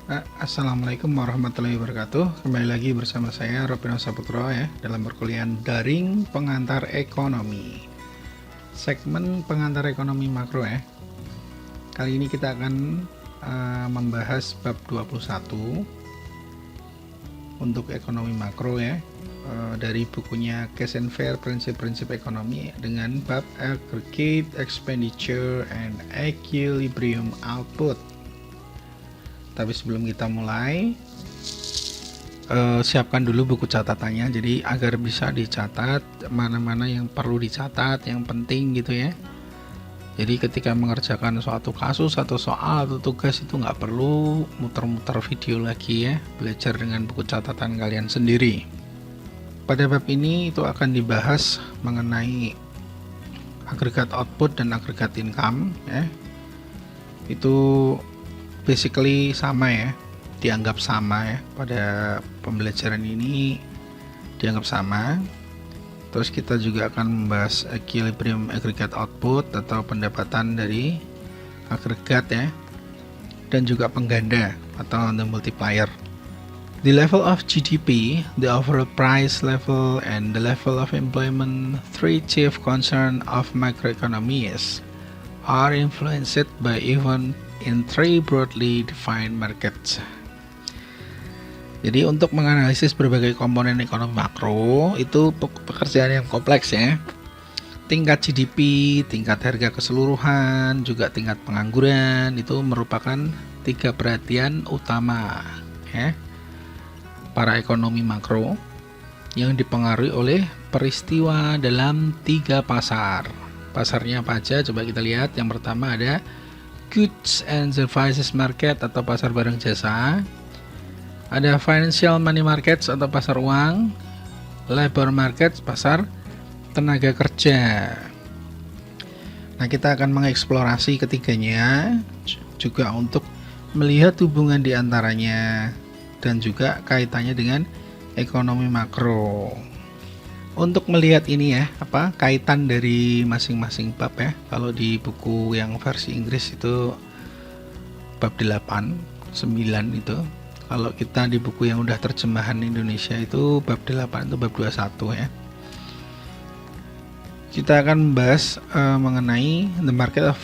Assalamualaikum warahmatullahi wabarakatuh. Kembali lagi bersama saya Robin Saputro ya dalam perkuliahan daring pengantar ekonomi. Segmen pengantar ekonomi makro ya. Kali ini kita akan membahas bab 21 untuk ekonomi makro ya. Dari bukunya Cash and Fair Prinsip-prinsip Ekonomi dengan bab Aggregate Expenditure and Equilibrium Output. Tapi sebelum kita mulai, siapkan dulu buku catatannya, jadi agar bisa dicatat mana-mana yang perlu dicatat, yang penting gitu ya. Jadi ketika mengerjakan suatu kasus atau soal atau tugas itu nggak perlu muter-muter video lagi ya, belajar dengan buku catatan kalian sendiri. Pada bab ini itu akan dibahas mengenai agregat output dan agregat income ya. Itu basically sama ya, dianggap sama ya, pada pembelajaran ini dianggap sama. Terus kita juga akan membahas equilibrium aggregate output atau pendapatan dari agregat ya, dan juga pengganda atau the multiplier. The level of GDP, the overall price level, and the level of employment, three chief concerns of macroeconomists, are influenced by event in three broadly defined markets. Jadi untuk menganalisis berbagai komponen ekonomi makro itu pekerjaan yang kompleks ya. Tingkat GDP, tingkat harga keseluruhan, juga tingkat pengangguran itu merupakan tiga perhatian utama ya para ekonomi makro yang dipengaruhi oleh peristiwa dalam tiga pasar. Pasarnya apa aja? Coba kita lihat. Yang pertama ada Goods and Services Market atau pasar barang jasa. Ada Financial Money Markets atau pasar uang. Labor Markets, pasar tenaga kerja. Nah, kita akan mengeksplorasi ketiganya juga untuk melihat hubungan di antaranya dan juga kaitannya dengan ekonomi makro. Untuk melihat ini ya, kaitan dari masing-masing bab ya. Kalau di buku yang versi Inggris itu bab 8, 9 itu. Kalau kita di buku yang udah terjemahan Indonesia itu bab 8 itu bab 21 ya. Kita akan membahas mengenai the market of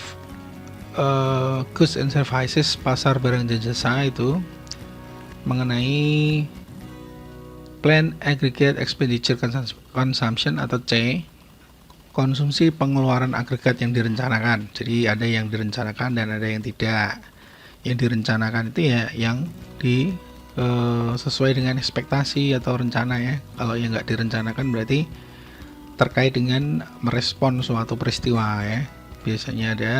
goods and services, pasar barang dan jasa itu, mengenai Planned Aggregate Expenditure Consumption atau C, konsumsi pengeluaran agregat yang direncanakan. Jadi ada yang direncanakan dan ada yang tidak. Yang direncanakan itu ya yang sesuai dengan ekspektasi atau rencana ya. Kalau yang nggak direncanakan berarti terkait dengan merespon suatu peristiwa ya. Biasanya ada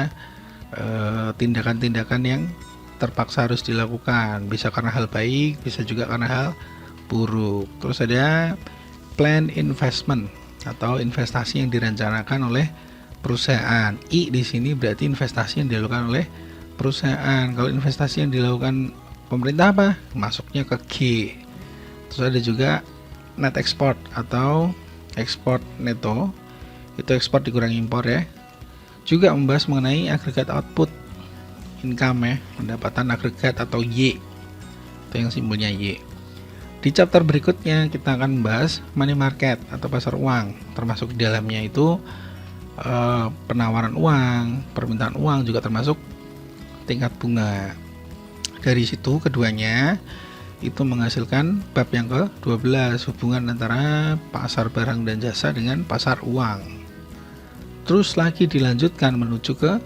tindakan-tindakan yang terpaksa harus dilakukan, bisa karena hal baik, bisa juga karena hal buruk. Terus ada plan investment atau investasi yang direncanakan oleh perusahaan. I di sini berarti investasi yang dilakukan oleh perusahaan. Kalau investasi yang dilakukan pemerintah apa? Masuknya ke G. Terus ada juga net export atau ekspor neto. Itu ekspor dikurangi impor ya. Juga membahas mengenai agregat output, income ya, pendapatan agregat atau Y. Itu yang simbolnya Y. Di chapter berikutnya kita akan membahas money market atau pasar uang, termasuk di dalamnya itu penawaran uang, permintaan uang, juga termasuk tingkat bunga. Dari situ keduanya itu menghasilkan bab yang ke-12, hubungan antara pasar barang dan jasa dengan pasar uang. Terus lagi dilanjutkan menuju ke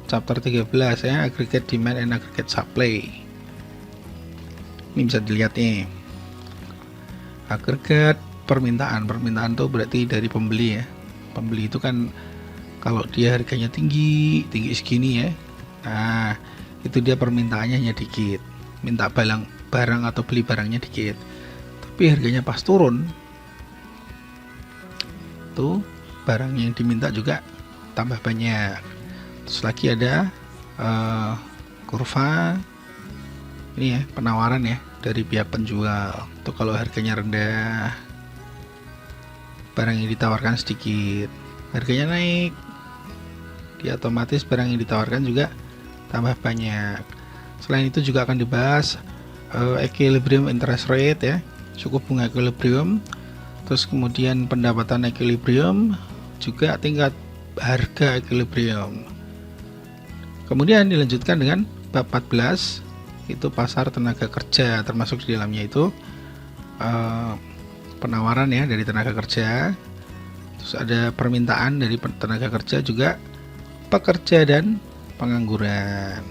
chapter 13 ya, aggregate demand and aggregate supply. Ini bisa dilihat nih. Agregat permintaan itu berarti dari pembeli ya. Pembeli itu kan kalau dia harganya tinggi segini ya. Nah, itu dia permintaannya hanya dikit. Minta barang atau beli barangnya dikit. Tapi harganya pas turun, tuh barang yang diminta juga tambah banyak. Terus lagi ada kurva ini ya, penawaran ya dari pihak penjual. Itu kalau harganya rendah, barang yang ditawarkan sedikit, harganya naik, dia otomatis barang yang ditawarkan juga tambah banyak. Selain itu juga akan dibahas equilibrium interest rate ya, suku bunga equilibrium, terus kemudian pendapatan equilibrium, juga tingkat harga equilibrium. Kemudian dilanjutkan dengan bab 14, itu pasar tenaga kerja, termasuk di dalamnya itu penawaran ya dari tenaga kerja, terus ada permintaan dari tenaga kerja, juga pekerja dan pengangguran.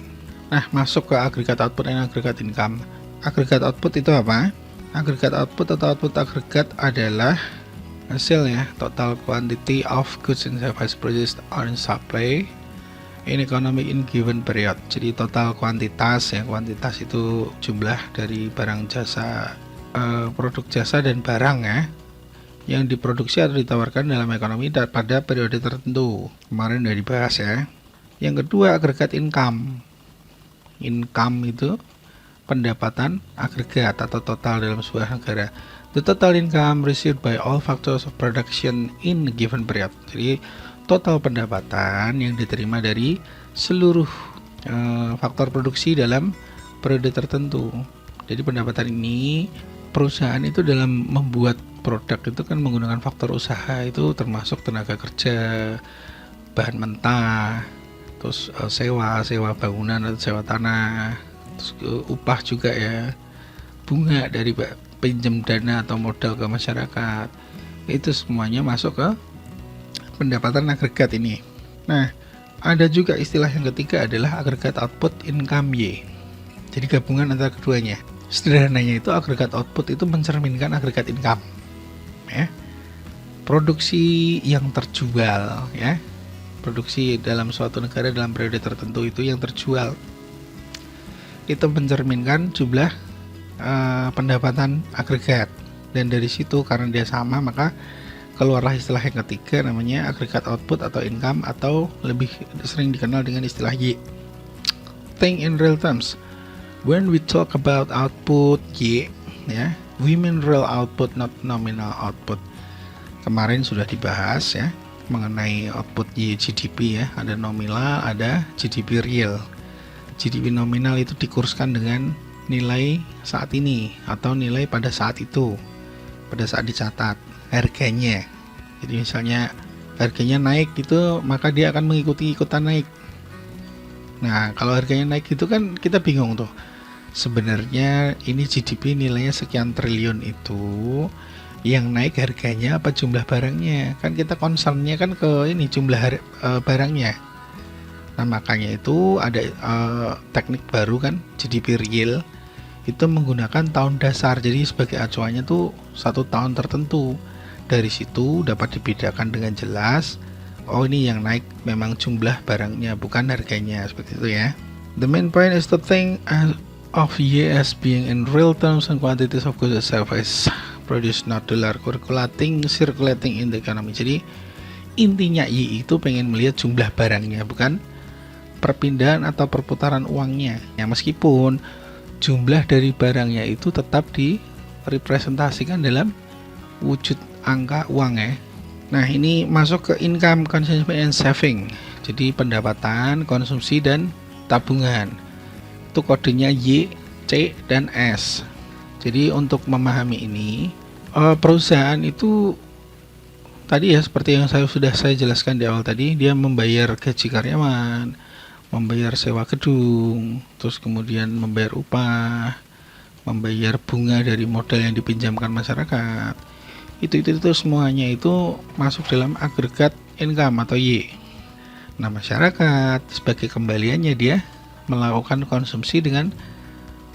Nah, masuk ke agregat output dan agregat income. Agregat output itu apa? Agregat output atau output agregat adalah hasil ya, total quantity of goods and services produced on supply in economy in given period. Jadi total kuantitas ya, kuantitas itu jumlah dari barang jasa, produk jasa dan barang ya, yang diproduksi atau ditawarkan dalam ekonomi pada periode tertentu. Kemarin udah dibahas ya. Yang kedua, agregat income. Income itu pendapatan agregat atau total dalam sebuah negara. The total income received by all factors of production in a given period. Jadi total pendapatan yang diterima dari seluruh faktor produksi dalam periode tertentu. Jadi pendapatan ini, perusahaan itu dalam membuat produk itu kan menggunakan faktor usaha, itu termasuk tenaga kerja, bahan mentah, terus sewa bangunan atau sewa tanah, terus upah juga ya, bunga dari pinjam dana atau modal ke masyarakat. Itu semuanya masuk ke pendapatan agregat ini. Nah, ada juga istilah yang ketiga adalah agregat output income Y. Jadi gabungan antara keduanya. Sederhananya itu agregat output itu mencerminkan agregat income. Ya. Produksi yang terjual ya. Produksi dalam suatu negara dalam periode tertentu itu yang terjual. Itu mencerminkan jumlah pendapatan agregat. Dan dari situ karena dia sama, maka keluarlah istilah yang ketiga, namanya agregat output atau income, atau lebih sering dikenal dengan istilah Y. Think in real terms. When we talk about output Y, ya, we mean real output, not nominal output. Kemarin sudah dibahas ya mengenai output Y GDP ya, ada nominal, ada GDP real. GDP nominal itu dikurskan dengan nilai saat ini atau nilai pada saat itu, pada saat dicatat harganya. Jadi misalnya harganya naik gitu, maka dia akan ikutan naik. Nah, kalau harganya naik gitu kan kita bingung tuh. Sebenarnya ini GDP nilainya sekian triliun, itu yang naik harganya apa jumlah barangnya? Kan kita concernnya kan ke ini jumlah barangnya. Nah, makanya itu ada teknik baru kan, GDP real. Itu menggunakan tahun dasar, jadi sebagai acuannya tuh satu tahun tertentu. Dari situ dapat dibedakan dengan jelas, oh ini yang naik memang jumlah barangnya, bukan harganya, seperti itu ya. The main point is to think of Y as being in real terms and quantities of goods and services produced, not dollar circulating in the economy. Jadi intinya Y itu pengen melihat jumlah barangnya, bukan perpindahan atau perputaran uangnya. Ya, meskipun jumlah dari barangnya itu tetap direpresentasikan dalam wujud angka uang ya. Nah, ini masuk ke income, consumption and saving. Jadi pendapatan, konsumsi dan tabungan. Itu kodenya Y, C dan S. Jadi untuk memahami ini, perusahaan itu tadi ya seperti yang sudah saya jelaskan di awal tadi, dia membayar gaji karyawan, membayar sewa gedung, terus kemudian membayar upah, membayar bunga dari modal yang dipinjamkan masyarakat. Itu semuanya itu masuk dalam agregat income atau Y. Nah, masyarakat sebagai kembaliannya dia melakukan konsumsi dengan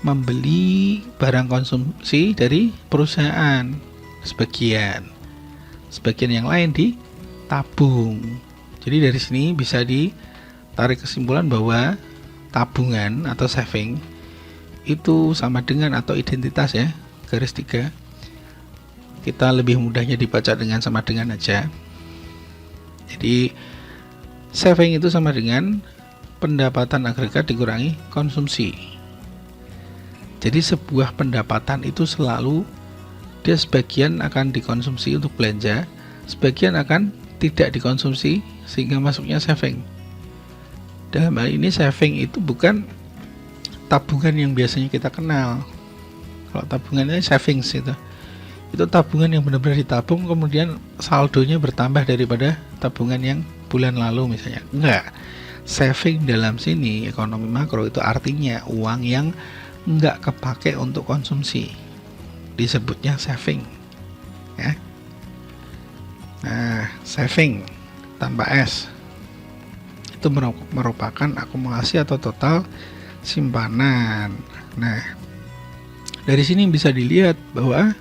membeli barang konsumsi dari perusahaan sebagian yang lain ditabung. Jadi dari sini bisa ditarik kesimpulan bahwa tabungan atau saving itu sama dengan atau identitas ya, garis 3. Kita lebih mudahnya dibaca dengan sama dengan aja. Jadi saving itu sama dengan pendapatan agregat dikurangi konsumsi. Jadi sebuah pendapatan itu selalu dia sebagian akan dikonsumsi untuk belanja, sebagian akan tidak dikonsumsi sehingga masuknya saving. Dalam hal ini saving itu bukan tabungan yang biasanya kita kenal. Kalau tabungan ini savings itu tabungan yang benar-benar ditabung kemudian saldonya bertambah daripada tabungan yang bulan lalu misalnya. Enggak. Saving dalam sini ekonomi makro itu artinya uang yang enggak kepake untuk konsumsi, disebutnya saving ya. Nah, saving tanpa S itu merupakan akumulasi atau total simpanan. Nah, dari sini bisa dilihat bahwa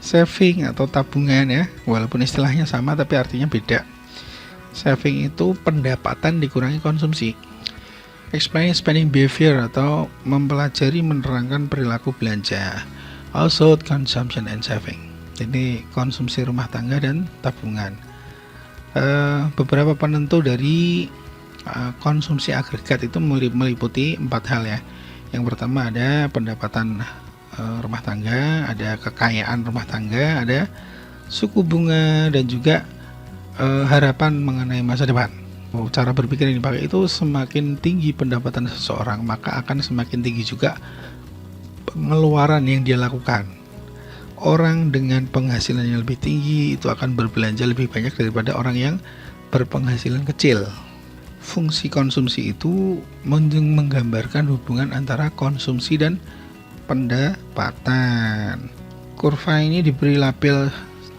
saving atau tabungan ya, walaupun istilahnya sama tapi artinya beda. Saving itu pendapatan dikurangi konsumsi. Explain spending behavior atau mempelajari menerangkan perilaku belanja. Household consumption and saving. Jadi konsumsi rumah tangga dan tabungan. Beberapa penentu dari konsumsi agregat itu meliputi 4 hal ya. Yang pertama ada pendapatan rumah tangga, ada kekayaan rumah tangga, ada suku bunga, dan juga harapan mengenai masa depan. Cara berpikir yang dipakai itu semakin tinggi pendapatan seseorang, maka akan semakin tinggi juga pengeluaran yang dia lakukan. Orang dengan penghasilan yang lebih tinggi itu akan berbelanja lebih banyak daripada orang yang berpenghasilan kecil. Fungsi konsumsi itu menggambarkan hubungan antara konsumsi dan pendapatan. Kurva ini diberi label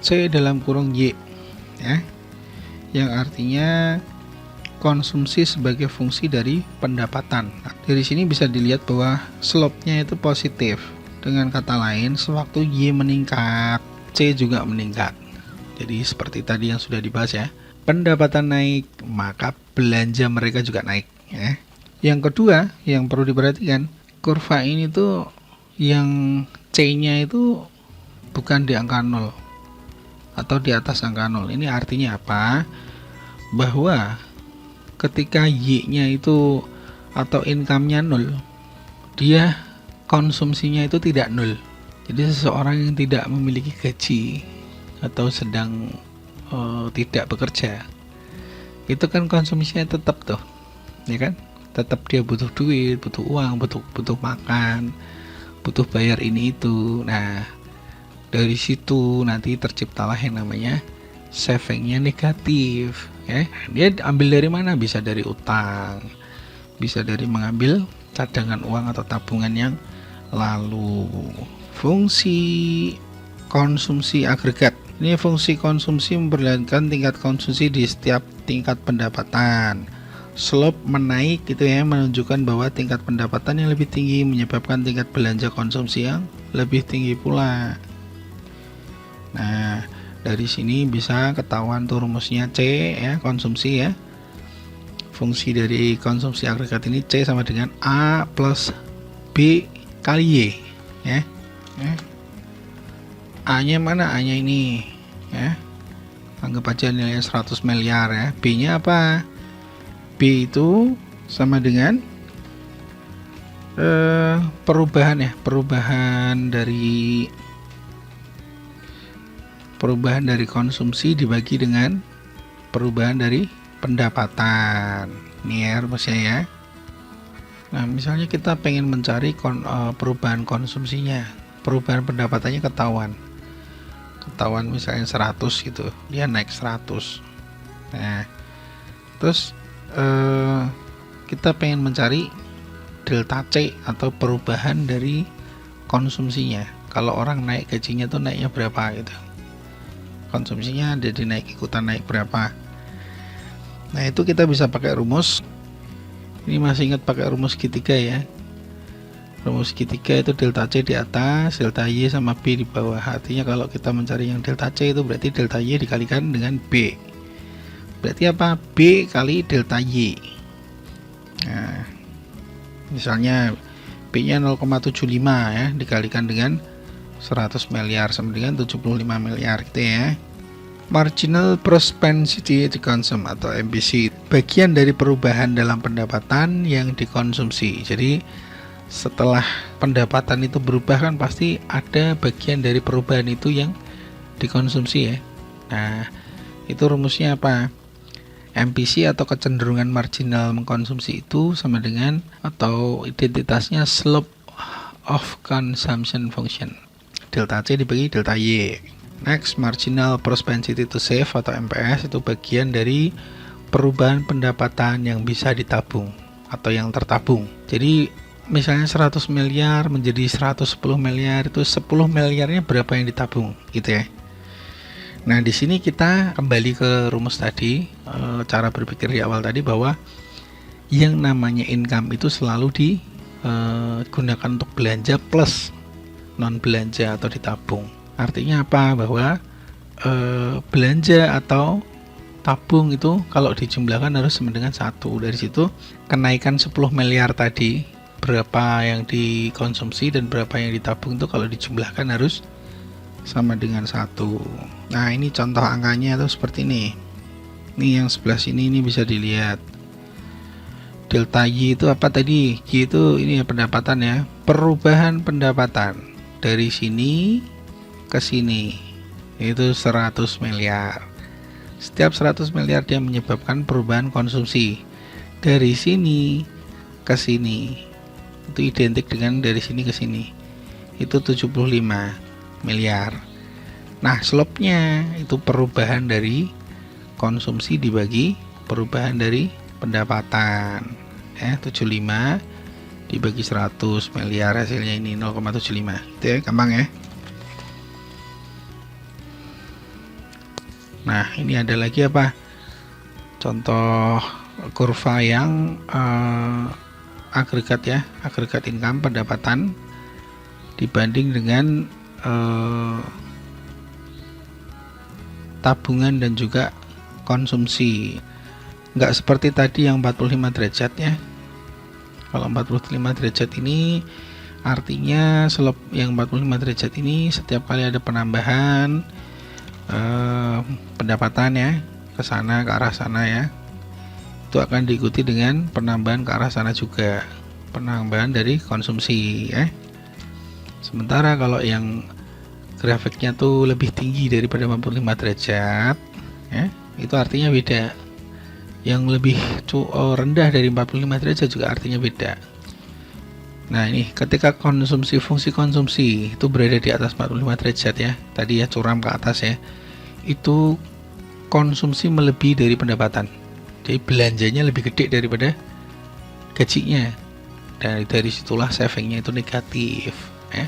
C dalam kurung Y ya, yang artinya konsumsi sebagai fungsi dari pendapatan. Nah, dari sini bisa dilihat bahwa slope-nya itu positif. Dengan kata lain, sewaktu Y meningkat, C juga meningkat. Jadi seperti tadi yang sudah dibahas ya, pendapatan naik, maka belanja mereka juga naik ya. Yang kedua yang perlu diperhatikan, kurva ini tuh yang C-nya itu bukan di angka 0 atau di atas angka 0. Ini artinya apa? Bahwa ketika Y-nya itu atau income-nya 0, dia konsumsinya itu tidak 0. Jadi seseorang yang tidak memiliki gaji atau sedang tidak bekerja, itu kan konsumsinya tetap tuh, ya kan? Tetap dia butuh duit, butuh uang, butuh makan, butuh bayar ini itu. Nah, dari situ nanti terciptalah yang namanya savingnya negatif ya. Dia ambil dari mana? Bisa dari utang, bisa dari mengambil cadangan uang atau tabungan yang lalu. Fungsi konsumsi agregat, ini fungsi konsumsi memperlihatkan tingkat konsumsi di setiap tingkat pendapatan. Slope menaik gitu ya, menunjukkan bahwa tingkat pendapatan yang lebih tinggi menyebabkan tingkat belanja konsumsi yang lebih tinggi pula. Nah, dari sini bisa ketahuan tuh rumusnya C ya, konsumsi ya. Fungsi dari konsumsi agregat ini C sama dengan A plus B kali Y ya. A-nya mana? A-nya ini ya. Anggap aja nilainya 100 miliar ya. B-nya apa? B itu sama dengan perubahan ya, perubahan dari konsumsi dibagi dengan perubahan dari pendapatan. Ini ya rumusnya ya. Nah, misalnya kita pengen mencari perubahan konsumsinya, perubahan pendapatannya ketahuan misalnya 100 gitu, dia naik 100. Nah, terus kita pengen mencari delta C atau perubahan dari konsumsinya. Kalau orang naik gajinya tuh naiknya berapa gitu, konsumsinya jadi ikutan naik berapa. Nah, itu kita bisa pakai rumus. Ini masih ingat pakai rumus Q3 ya. Rumus Q3 itu delta C di atas, delta Y sama B di bawah. Artinya kalau kita mencari yang delta C itu berarti delta Y dikalikan dengan B. Berarti apa? B kali delta Y. Nah, misalnya B-nya 0,75 ya, dikalikan dengan 100 miliar sama dengan 75 miliar gitu ya. Marginal propensity to consume atau MPC, bagian dari perubahan dalam pendapatan yang dikonsumsi. Jadi setelah pendapatan itu berubah kan pasti ada bagian dari perubahan itu yang dikonsumsi ya. Nah, itu rumusnya apa? MPC atau kecenderungan marginal mengkonsumsi itu sama dengan atau identitasnya slope of consumption function. Delta C dibagi delta Y. Next, marginal propensity to save atau MPS itu bagian dari perubahan pendapatan yang bisa ditabung atau yang tertabung. Jadi misalnya 100 miliar menjadi 110 miliar, itu 10 miliarnya berapa yang ditabung gitu ya. Nah, di sini kita kembali ke rumus tadi, cara berpikir di awal tadi bahwa yang namanya income itu selalu digunakan untuk belanja plus non belanja atau ditabung. Artinya apa? Bahwa belanja atau tabung itu kalau dijumlahkan harus sama dengan 1. Dari situ kenaikan 10 miliar tadi, berapa yang dikonsumsi dan berapa yang ditabung itu kalau dijumlahkan harus sama dengan 1. Nah, ini contoh angkanya tuh seperti ini. Ini yang sebelah sini ini bisa dilihat. Delta Y itu apa tadi? Y itu ini ya pendapatan ya. Perubahan pendapatan dari sini ke sini itu 100 miliar. Setiap 100 miliar dia menyebabkan perubahan konsumsi. Dari sini ke sini itu identik dengan dari sini ke sini. Itu 75 miliar. Nah, slope-nya itu perubahan dari konsumsi dibagi perubahan dari pendapatan. 75 dibagi 100 miliar hasilnya ini 0,75. Itu ya, gampang ya. Nah, ini ada lagi apa? Contoh kurva yang agregat ya, agregat income pendapatan dibanding dengan tabungan dan juga konsumsi. Nggak seperti tadi yang 45 derajat ya. Kalau 45 derajat ini artinya slope yang 45 derajat ini setiap kali ada penambahan pendapatan ya ke sana, ke arah sana ya, itu akan diikuti dengan penambahan ke arah sana juga, penambahan dari konsumsi ya. Sementara kalau yang grafiknya tuh lebih tinggi daripada 45 derajat ya, itu artinya beda. Yang lebih rendah dari 45 derajat juga artinya beda. Nah, ini ketika konsumsi, fungsi konsumsi itu berada di atas 45 derajat ya, tadi ya curam ke atas ya, itu konsumsi melebihi dari pendapatan. Jadi belanjanya lebih gede daripada gajinya. Dan dari situlah savingnya itu negatif ya.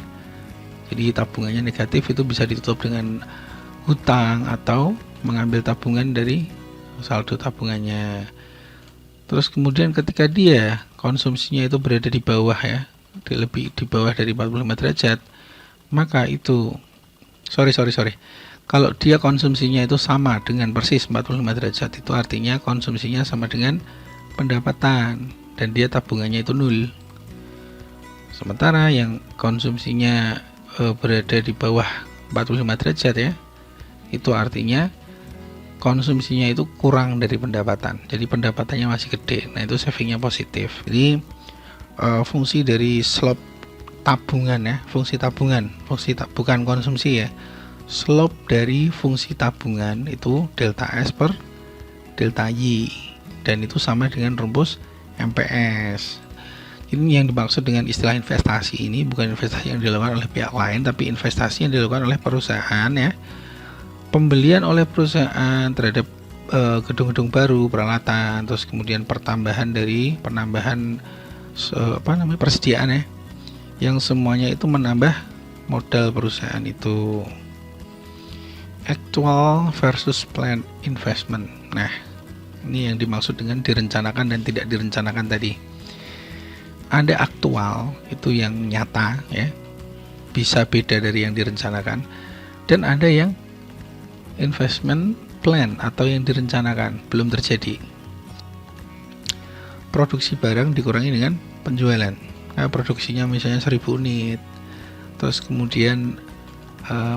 Jadi tabungannya negatif itu bisa ditutup dengan hutang atau mengambil tabungan dari saldo tabungannya. Terus kemudian ketika dia konsumsinya itu berada di bawah ya, lebih di bawah dari 45 derajat, maka itu sorry. Kalau dia konsumsinya itu sama dengan persis 45 derajat, itu artinya konsumsinya sama dengan pendapatan dan dia tabungannya itu 0. Sementara yang konsumsinya berada di bawah 45 derajat ya, itu artinya konsumsinya itu kurang dari pendapatan, jadi pendapatannya masih gede. Nah, itu savingnya positif. Jadi fungsi dari slope tabungan ya, bukan konsumsi ya, slope dari fungsi tabungan itu delta S per delta Y, dan itu sama dengan rumus MPS. Ini yang dimaksud dengan istilah investasi ini bukan investasi yang dilakukan oleh pihak lain, tapi investasi yang dilakukan oleh perusahaan ya. Pembelian oleh perusahaan terhadap gedung-gedung baru, peralatan, terus kemudian penambahan persediaan ya, yang semuanya itu menambah modal perusahaan itu. Actual versus planned investment. Nah, ini yang dimaksud dengan direncanakan dan tidak direncanakan tadi. Ada aktual, itu yang nyata ya, bisa beda dari yang direncanakan, dan ada yang investment plan atau yang direncanakan belum terjadi. Produksi barang dikurangi dengan penjualan. Nah, produksinya misalnya 1000 unit, terus kemudian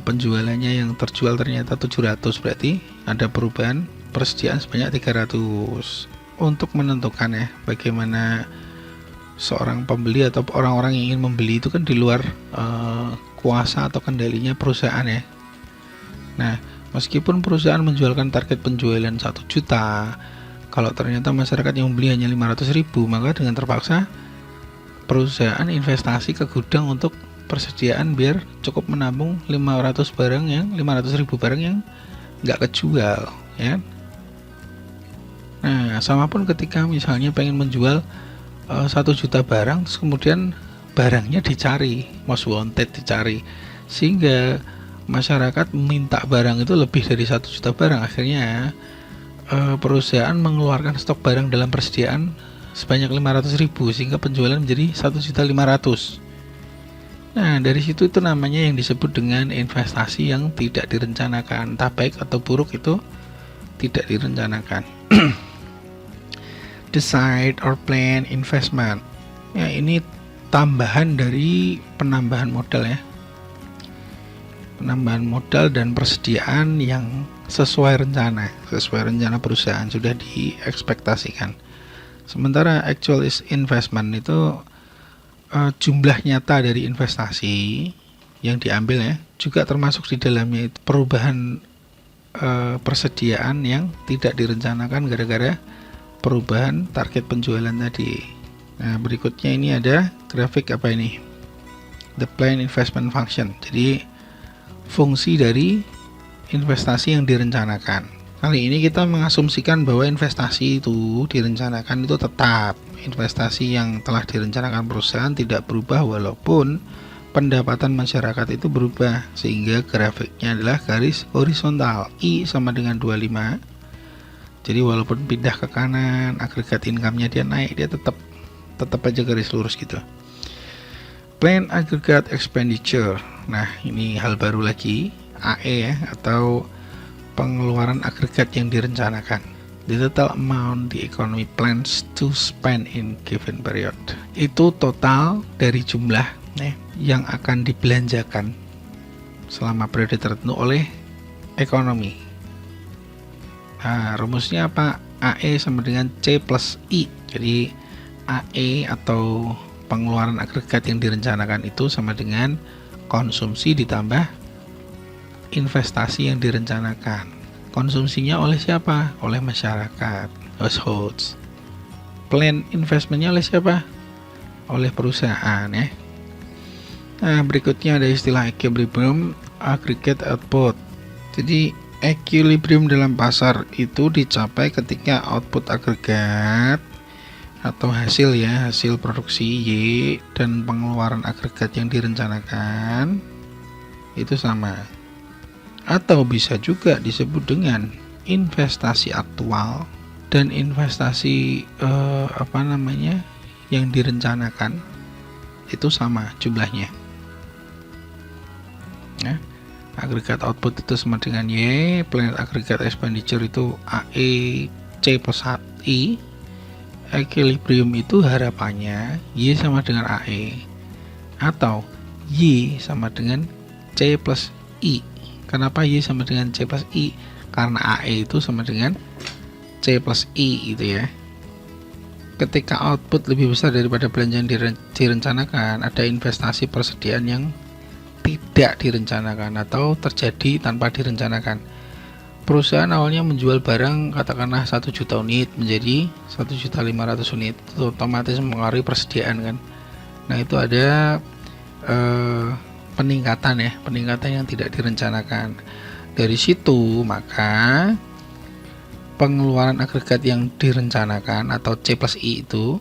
penjualannya yang terjual ternyata 700, berarti ada perubahan persediaan sebanyak 300. Untuk menentukan ya bagaimana seorang pembeli atau orang-orang yang ingin membeli itu kan di luar kuasa atau kendalinya perusahaan ya. Nah, meskipun perusahaan menjualkan target penjualan 1 juta, Kalau ternyata masyarakat yang membeli hanya 500.000, maka dengan terpaksa perusahaan investasi ke gudang untuk persediaan biar cukup menampung 500.000 barang yang nggak kejual, ya. Nah, sama pun ketika misalnya pengen menjual 1 juta barang, kemudian barangnya dicari, most wanted dicari, sehingga masyarakat minta barang itu lebih dari 1 juta barang. Akhirnya perusahaan mengeluarkan stok barang dalam persediaan sebanyak 500.000 sehingga penjualan menjadi 1.500.000. Nah, dari situ itu namanya yang disebut dengan investasi yang tidak direncanakan. Entah baik atau buruk, itu tidak direncanakan. Decide or plan investment. Ya, ini tambahan dari penambahan modal, ya. Penambahan modal dan persediaan yang sesuai rencana perusahaan, sudah diekspektasikan. Sementara actual investment itu jumlah nyata dari investasi yang diambil, ya, juga termasuk di dalamnya itu perubahan persediaan yang tidak direncanakan gara-gara perubahan target penjualan tadi. Nah, berikutnya ini ada grafik apa ini? The plan investment function. Jadi fungsi dari investasi yang direncanakan. Kali ini kita mengasumsikan bahwa investasi itu direncanakan itu tetap. Investasi yang telah direncanakan perusahaan tidak berubah walaupun pendapatan masyarakat itu berubah, sehingga grafiknya adalah garis horizontal. I sama dengan 25. Jadi walaupun pindah ke kanan, agregat income-nya dia naik, dia tetap aja garis lurus gitu. Plan aggregate expenditure. Nah, ini hal baru lagi, AE, ya, atau pengeluaran agregat yang direncanakan. The total amount the economy plans to spend in given period. Itu total dari jumlah yang akan dibelanjakan selama periode tertentu oleh ekonomi. Nah, rumusnya apa? AE sama dengan C plus I. Jadi AE atau pengeluaran agregat yang direncanakan itu sama dengan konsumsi ditambah investasi yang direncanakan. Konsumsinya oleh siapa? Oleh masyarakat, households. Plan investmentnya oleh siapa? Oleh perusahaan, ya. Nah, berikutnya ada istilah equilibrium aggregate output. Jadi equilibrium dalam pasar itu dicapai ketika output agregat atau hasil, ya, hasil produksi Y dan pengeluaran agregat yang direncanakan itu sama. Atau bisa juga disebut dengan investasi aktual dan investasi yang direncanakan itu sama jumlahnya, ya. Agregat output itu sama dengan Y, planned aggregate expenditure itu AE, C plus I, equilibrium itu harapannya Y sama dengan AE atau Y sama dengan C plus I. Kenapa Y sama dengan C plus I? Karena AE itu sama dengan C plus I gitu, ya. Ketika output lebih besar daripada belanja yang direncanakan, ada investasi persediaan yang tidak direncanakan atau terjadi tanpa direncanakan. Perusahaan awalnya menjual barang katakanlah 1 juta unit menjadi 1.500.000 unit, itu otomatis mengaruhi persediaan, kan. Nah, itu ada peningkatan yang tidak direncanakan. Dari situ maka pengeluaran agregat yang direncanakan atau C plus I itu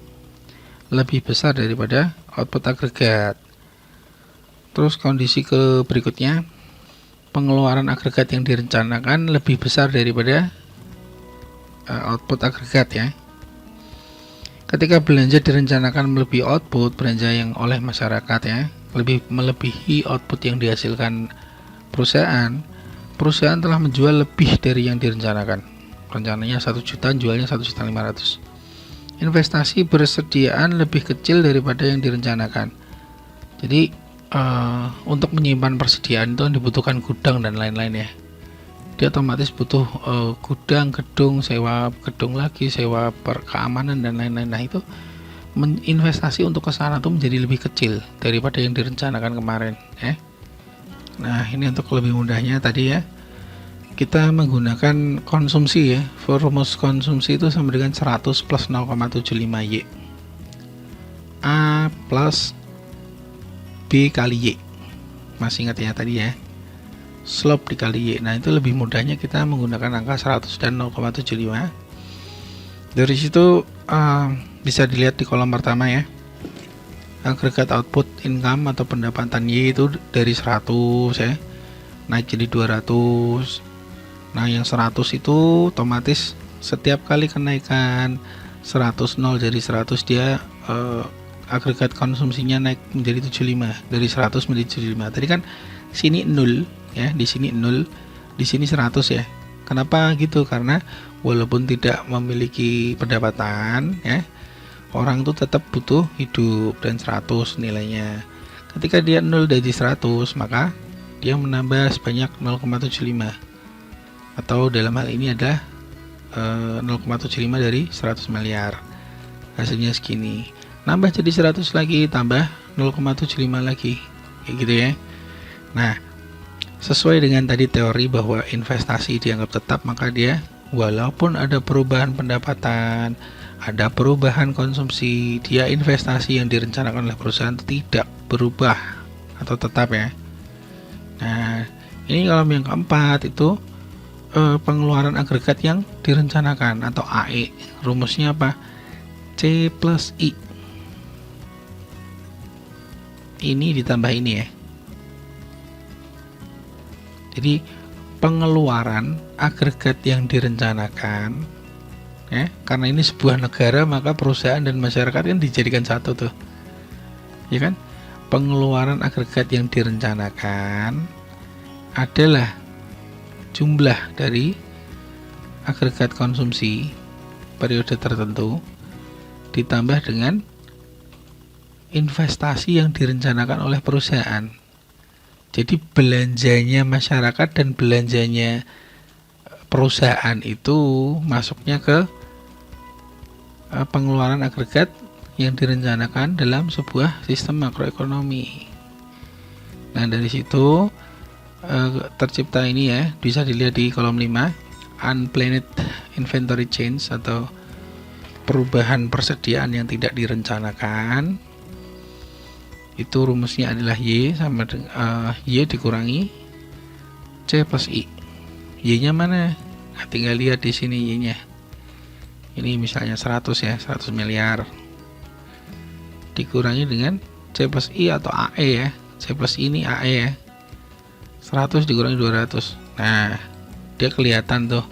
lebih besar daripada output agregat. Terus kondisi berikutnya, pengeluaran agregat yang direncanakan lebih besar daripada output agregat, ya. Ketika belanja direncanakan melebihi output belanja yang oleh masyarakat, ya, melebihi output yang dihasilkan perusahaan telah menjual lebih dari yang direncanakan. Rencananya 1 juta, jualnya 1.500.000. Investasi bersediaan lebih kecil daripada yang direncanakan. Jadi untuk menyimpan persediaan itu dibutuhkan gudang dan lain-lain, ya. Dia otomatis butuh gudang, gedung, sewa gedung lagi, sewa keamanan dan lain-lain. Nah, itu investasi untuk ke sana tuh menjadi lebih kecil daripada yang direncanakan kemarin, ya. Nah, ini untuk lebih mudahnya tadi, ya, kita menggunakan konsumsi ya. Rumus konsumsi itu sama dengan 100 plus 0,75 Y. A plus B kali Y. Masih ingat ya tadi ya, slope dikali Y. Nah, itu lebih mudahnya kita menggunakan angka 100 dan 0,75. Dari situ bisa dilihat di kolom pertama ya, agregat output income atau pendapatan Y itu dari 100 ya, naik jadi 200. Nah, yang 100 itu otomatis setiap kali kenaikan 100 0 jadi 100 dia agregat konsumsinya naik menjadi 75, dari 100 menjadi 75. Tadi kan sini 0 ya, di sini 0, di sini 100 ya. Kenapa gitu? Karena walaupun tidak memiliki pendapatan ya, orang itu tetap butuh hidup dan 100 nilainya. Ketika dia 0 dari 100, maka dia menambah sebanyak 0,75, atau dalam hal ini adalah 0,75 dari 100 miliar. Hasilnya segini. Nambah jadi 100 lagi, tambah 0,75 lagi, kayak gitu ya. Nah, sesuai dengan tadi teori bahwa investasi dianggap tetap, maka dia walaupun ada perubahan pendapatan, ada perubahan konsumsi, dia investasi yang direncanakan oleh perusahaan tidak berubah atau tetap ya. Nah, ini kalau yang keempat itu pengeluaran agregat yang direncanakan atau AE. Rumusnya apa? C plus I. Ini ditambah ini ya. Jadi pengeluaran agregat yang direncanakan ya, karena ini sebuah negara maka perusahaan dan masyarakat kan dijadikan satu tuh, ya kan? Pengeluaran agregat yang direncanakan adalah jumlah dari agregat konsumsi periode tertentu ditambah dengan investasi yang direncanakan oleh perusahaan. Jadi belanjanya masyarakat dan belanjanya perusahaan itu masuknya ke pengeluaran agregat yang direncanakan dalam sebuah sistem makroekonomi. Nah, dari situ tercipta ini ya, bisa dilihat di kolom 5, unplanned inventory change atau perubahan persediaan yang tidak direncanakan. Itu rumusnya adalah Y sama dengan Y dikurangi C plus I. Y-nya mana? Nah, tinggal lihat di sini Y-nya. Ini misalnya 100 ya, 100 miliar. Dikurangi dengan C plus I atau AE ya. C plus I ini AE ya. 100 dikurangi 200. Nah, dia kelihatan tuh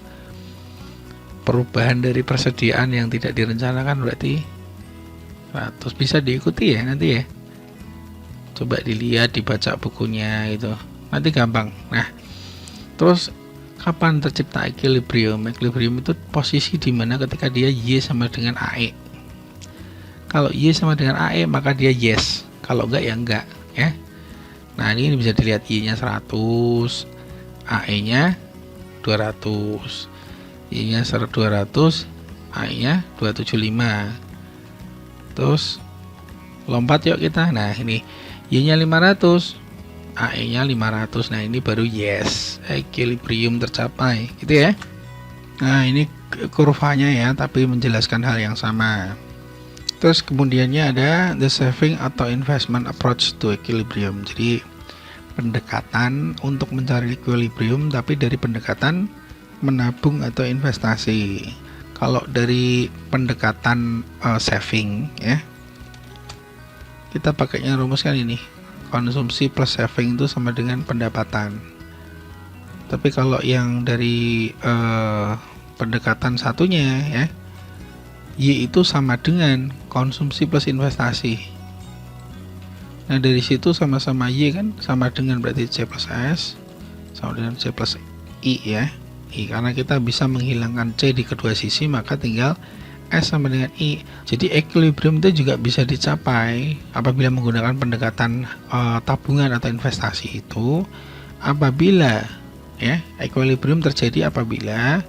perubahan dari persediaan yang tidak direncanakan, berarti 100. Bisa diikuti ya nanti ya. Coba dilihat, dibaca bukunya itu, nanti gampang. Nah, terus kapan tercipta equilibrium? Equilibrium itu posisi di mana ketika dia Y sama dengan AE. Kalau Y sama dengan AE maka dia yes, kalau enggak ya enggak ya. Nah, ini bisa dilihat Y-nya 100, AE-nya 200. Y-nya 200, AE-nya 275. Terus lompat yuk kita. Nah, ini Y-nya 500, AE-nya 500. Nah, ini baru yes, equilibrium tercapai, gitu ya. Nah, ini kurvanya ya, tapi menjelaskan hal yang sama. Terus kemudiannya ada the saving atau investment approach to equilibrium. Jadi pendekatan untuk mencari equilibrium, tapi dari pendekatan menabung atau investasi. Kalau dari pendekatan saving ya, kita pakainya rumus kan ini, konsumsi plus saving itu sama dengan pendapatan. Tapi kalau yang dari pendekatan satunya ya, Y itu sama dengan konsumsi plus investasi. Nah, dari situ sama-sama Y kan sama dengan berarti C plus S sama dengan C plus I ya. I, karena kita bisa menghilangkan C di kedua sisi, maka tinggal S sama dengan I. Jadi equilibrium itu juga bisa dicapai apabila menggunakan pendekatan tabungan atau investasi itu, apabila ya, equilibrium terjadi apabila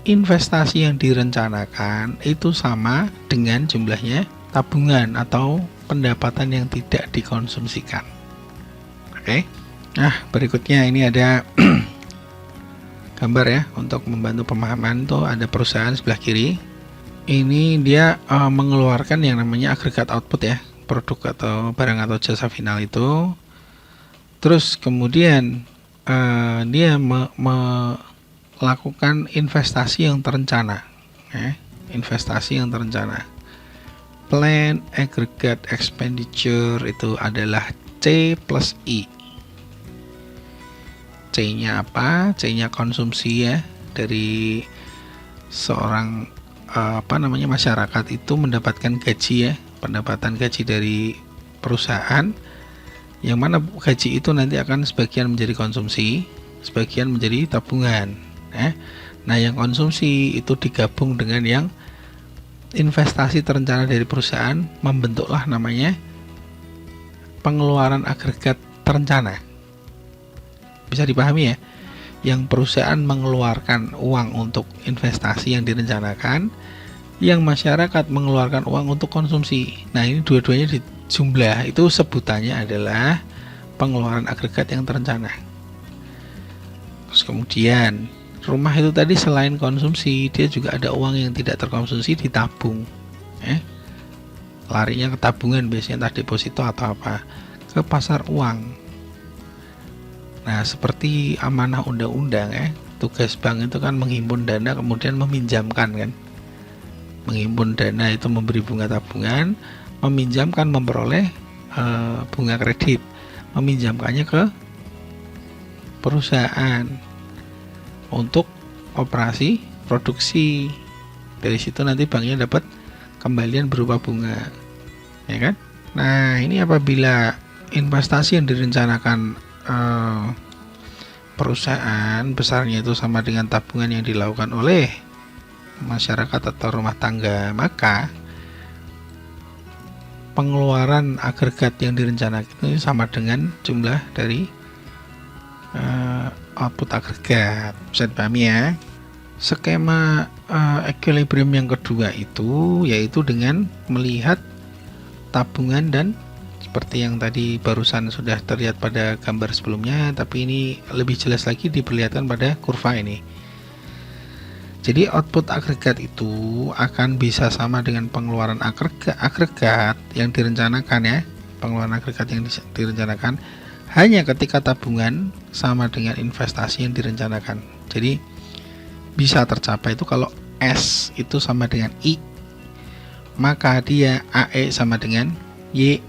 investasi yang direncanakan itu sama dengan jumlahnya tabungan atau pendapatan yang tidak dikonsumsikan. Oke. Nah, berikutnya ini ada gambar ya untuk membantu pemahaman. Tuh ada perusahaan sebelah kiri. Ini dia mengeluarkan yang namanya agregat output ya, produk atau barang atau jasa final itu. Terus kemudian dia melakukan investasi yang terencana, investasi yang terencana. Plan aggregate expenditure itu adalah C plus I. C-nya apa? C-nya konsumsi ya, dari seorang masyarakat itu mendapatkan gaji ya, pendapatan gaji dari perusahaan, yang mana gaji itu nanti akan sebagian menjadi konsumsi, sebagian menjadi tabungan. Nah, yang konsumsi itu digabung dengan yang investasi terencana dari perusahaan, membentuklah namanya pengeluaran agregat terencana. Bisa dipahami ya, yang perusahaan mengeluarkan uang untuk investasi yang direncanakan, yang masyarakat mengeluarkan uang untuk konsumsi. Nah, ini dua-duanya dijumlah, itu sebutannya adalah pengeluaran agregat yang terencana. Terus kemudian rumah itu tadi selain konsumsi, dia juga ada uang yang tidak terkonsumsi ditabung. Larinya ke tabungan, biasanya entah deposito atau apa, ke pasar uang. Nah, seperti amanah undang-undang ya, tugas bank itu kan menghimpun dana kemudian meminjamkan kan. Menghimpun dana itu memberi bunga tabungan, meminjamkan memperoleh bunga kredit, meminjamkannya ke perusahaan untuk operasi produksi. Dari situ nanti banknya dapat kembalian berupa bunga, ya kan? Nah, ini apabila investasi yang direncanakan perusahaan besarnya itu sama dengan tabungan yang dilakukan oleh masyarakat atau rumah tangga, maka pengeluaran agregat yang direncanakan itu sama dengan jumlah dari output agregat. Bisa dipahami ya. Skema equilibrium yang kedua itu yaitu dengan melihat tabungan, dan seperti yang tadi barusan sudah terlihat pada gambar sebelumnya, tapi ini lebih jelas lagi diperlihatkan pada kurva ini. Jadi output agregat itu akan bisa sama dengan pengeluaran agregat yang direncanakan ya, pengeluaran agregat yang direncanakan hanya ketika tabungan sama dengan investasi yang direncanakan. Jadi bisa tercapai itu kalau S itu sama dengan I, maka dia AE sama dengan Y.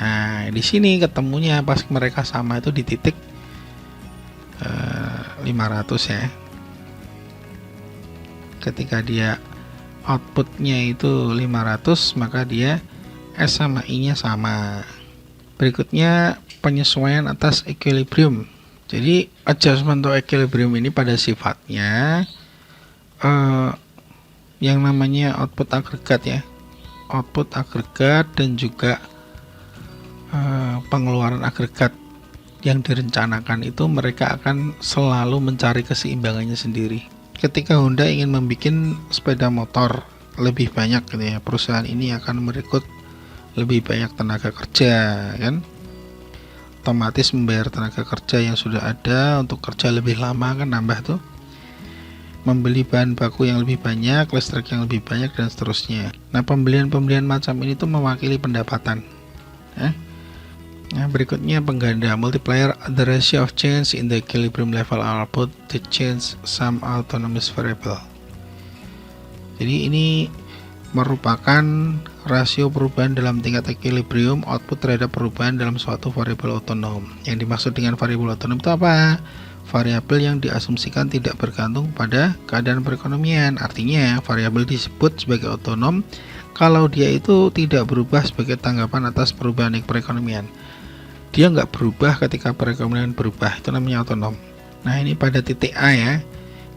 Nah, di sini ketemunya pas mereka sama itu di titik 500 ya. Ketika dia outputnya itu 500, maka dia S sama I nya sama. Berikutnya penyesuaian atas equilibrium. Jadi adjustment to equilibrium ini pada sifatnya yang namanya output agregat ya, output agregat dan juga pengeluaran agregat yang direncanakan itu mereka akan selalu mencari keseimbangannya sendiri. Ketika Honda ingin membuat sepeda motor lebih banyak gitu ya, perusahaan ini akan merekrut lebih banyak tenaga kerja kan, otomatis membayar tenaga kerja yang sudah ada untuk kerja lebih lama kan, nambah tuh, membeli bahan baku yang lebih banyak, listrik yang lebih banyak, dan seterusnya. Nah, pembelian macam ini tuh mewakili pendapatan ya. Nah, berikutnya pengganda multiplier, the ratio of change in the equilibrium level output to change some autonomous variable. Jadi ini merupakan rasio perubahan dalam tingkat equilibrium output terhadap perubahan dalam suatu variabel otonom. Yang dimaksud dengan variabel otonom itu apa? Variabel yang diasumsikan tidak bergantung pada keadaan perekonomian. Artinya variabel disebut sebagai otonom kalau dia itu tidak berubah sebagai tanggapan atas perubahan perekonomian. Dia nggak berubah ketika perekonomian berubah, itu namanya otonom. Nah, ini pada titik A ya,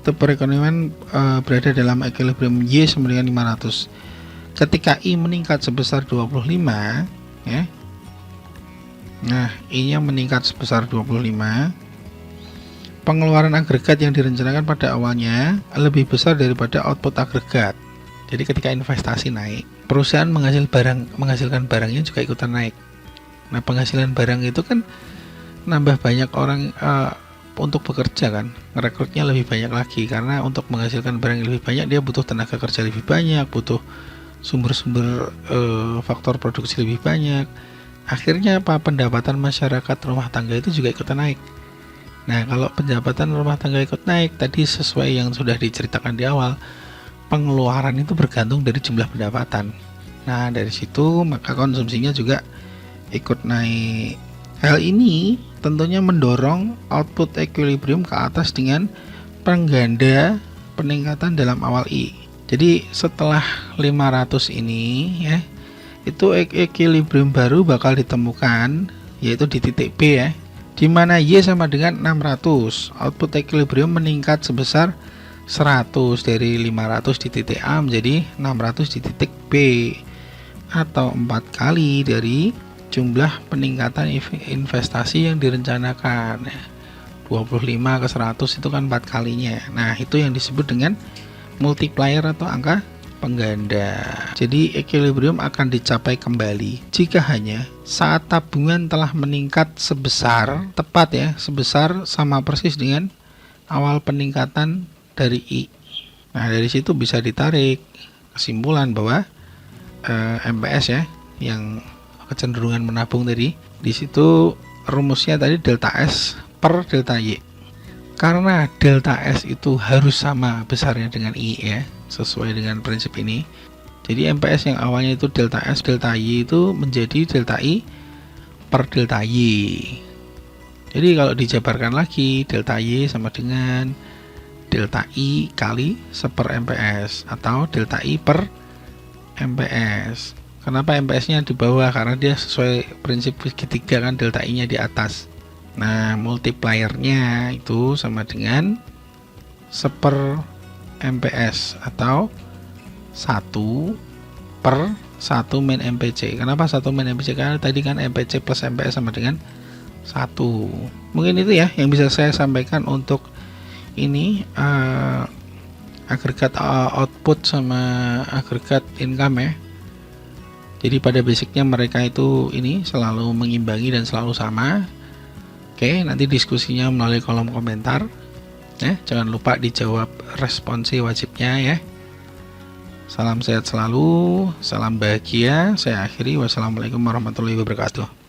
itu perekonomian berada dalam equilibrium Y sama dengan 500. Ketika I meningkat sebesar 25 ya, nah I nya meningkat sebesar 25, pengeluaran agregat yang direncanakan pada awalnya lebih besar daripada output agregat. Jadi ketika investasi naik, perusahaan menghasilkan barangnya juga ikutan naik. Nah, penghasilan barang itu kan nambah banyak orang untuk bekerja kan, merekrutnya lebih banyak lagi, karena untuk menghasilkan barang yang lebih banyak dia butuh tenaga kerja lebih banyak, butuh sumber-sumber faktor produksi lebih banyak. Akhirnya apa, pendapatan masyarakat rumah tangga itu juga ikutan naik. Nah, kalau pendapatan rumah tangga ikut naik, tadi sesuai yang sudah diceritakan di awal, pengeluaran itu bergantung dari jumlah pendapatan. Nah, dari situ maka konsumsinya juga ikut naik. Hal ini tentunya mendorong output equilibrium ke atas dengan pengganda peningkatan dalam awal I. Jadi setelah 500 ini ya, itu equilibrium baru bakal ditemukan, yaitu di titik B ya, di mana Y sama dengan 600. Output equilibrium meningkat sebesar 100 dari 500 di titik A menjadi 600 di titik B, atau 4 kali dari jumlah peningkatan investasi yang direncanakan. 25 ke 100 itu kan 4 kalinya. Nah, itu yang disebut dengan multiplier atau angka pengganda. Jadi equilibrium akan dicapai kembali jika hanya saat tabungan telah meningkat sebesar, tepat ya, sebesar sama persis dengan awal peningkatan dari I. Nah, dari situ bisa ditarik kesimpulan bahwa MPS ya, yang kecenderungan menabung tadi, di situ rumusnya tadi delta S per delta Y. Karena delta S itu harus sama besarnya dengan I ya, sesuai dengan prinsip ini. Jadi MPS yang awalnya itu delta S delta Y itu menjadi delta I per delta Y. Jadi kalau dijabarkan lagi, delta Y sama dengan delta I kali seper MPS atau delta I per MPS. Kenapa MPS-nya di bawah? Karena dia sesuai prinsip segitiga kan, delta I-nya di atas. Nah, multipliernya itu sama dengan seper MPS atau 1 per 1 min MPC. Kenapa 1 min MPC? Karena tadi kan MPC plus MPS sama dengan 1. Mungkin itu ya yang bisa saya sampaikan untuk ini agregat output sama agregat income ya. Jadi pada basicnya mereka itu ini selalu mengimbangi dan selalu sama. Oke, nanti diskusinya melalui kolom komentar ya. Jangan lupa dijawab responsi wajibnya ya. Salam sehat selalu, salam bahagia. Saya akhiri, wassalamualaikum warahmatullahi wabarakatuh.